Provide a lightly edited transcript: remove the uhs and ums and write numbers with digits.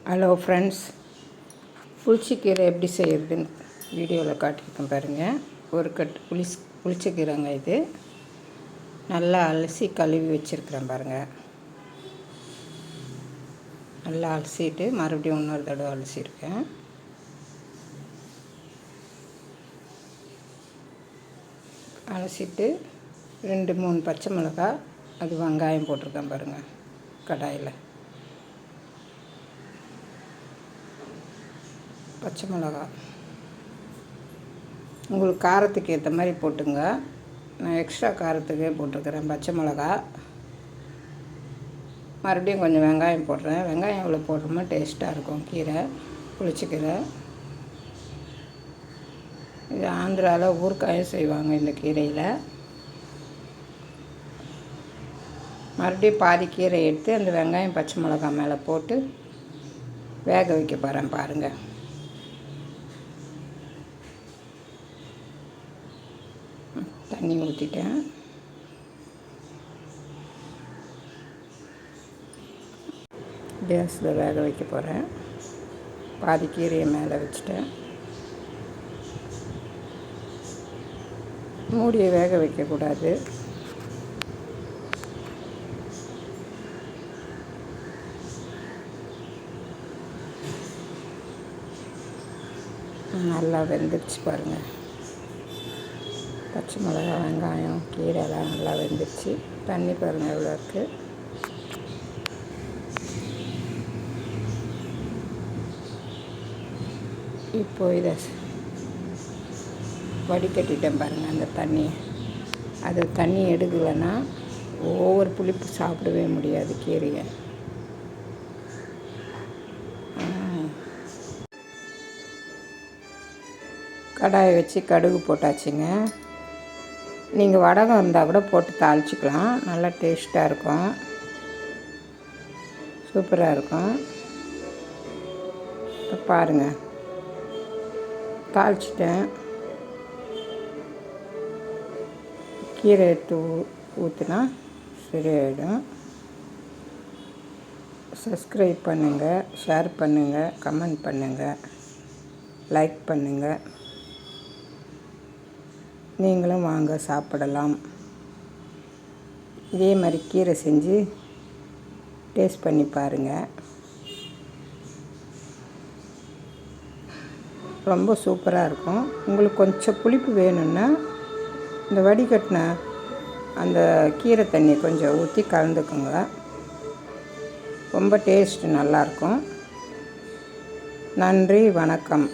Hello friends, புளிச்சக்கீரை எப்படி செய்கிறதுன்னு வீடியோவில் காட்டியிருக்கேன் பாருங்கள். ஒரு கட்டு புளிச்சக்கீரைங்க. இது நல்லா அலசி கழுவி வச்சுருக்கிறேன் பாருங்கள். நல்லா அலசிட்டு மறுபடியும் இன்னொரு தடவை அலசியிருக்கேன். அலசிட்டு 2-3 பச்சை மிளகாய், அது வெங்காயம் போட்டிருக்கேன் பாருங்கள் கடாயில். பச்சை மிளகாய் உங்களுக்கு காரத்துக்கு ஏற்ற மாதிரி போட்டுங்க. நான் எக்ஸ்ட்ரா காரத்துக்கே போட்டிருக்கிறேன் பச்சை மிளகாய். மறுபடியும் கொஞ்சம் வெங்காயம் போடுறேன். வெங்காயம் இவ்வளோ போடுறோமோ டேஸ்ட்டாக இருக்கும் கீரை, புளிச்சக்கீரை. இது ஆந்திராவில் ஊறுகாயும் செய்வாங்க இந்த கீரையில். மறுபடியும் பாதி கீரை எடுத்து அந்த வெங்காயம் பச்சை மிளகாய் மேலே போட்டு வேக வைக்க போகிறேன் பாருங்கள். தண்ணி ஊற்றிட்டேன். கேஸில் வேக வைக்க போகிறேன். பாதி கீரையை மேலே வச்சுட்டேன். மூடியை வேக வைக்கக்கூடாது. நல்லா வெந்துடுச்சு பாருங்கள். பச்சை மிளகா, வெங்காயம், கீரைலாம் நல்லா வெந்துடுச்சு. தண்ணி பாருங்கள் எவ்வளோ இருக்குது. இப்போ இதை வடிகட்டிட்டேன் பாருங்கள் அந்த தண்ணியை. அது தண்ணி எடுக்கலைன்னா ஒவ்வொரு புளிப்பு சாப்பிடவே முடியாது கீரையை. கடாயை வச்சு கடுகு போட்டாச்சுங்க. நீங்கள் வடகம் இருந்தால் கூட போட்டு தாளிச்சிக்கலாம். நல்லா டேஸ்ட்டாக இருக்கும், சூப்பராக இருக்கும். இப்போ பாருங்கள், தாளிச்சிட்டேன். கீரை எடுத்து ஊற்றினா சரியாயிடும். சப்ஸ்கிரைப் பண்ணுங்கள், ஷேர் பண்ணுங்கள், கமெண்ட் பண்ணுங்கள், லைக் பண்ணுங்கள். நீங்களும் வாங்க சாப்பிடலாம். இதே மாதிரி கீரை செஞ்சு டேஸ்ட் பண்ணி பாருங்கள். ரொம்ப சூப்பராக இருக்கும். உங்களுக்கு கொஞ்சம் புளிப்பு வேணும்னா இந்த வடிகட்டின அந்த கீரை தண்ணி கொஞ்சம் ஊற்றி கலந்துக்குங்க. ரொம்ப டேஸ்ட்டு நல்லாயிருக்கும். நன்றி, வணக்கம்.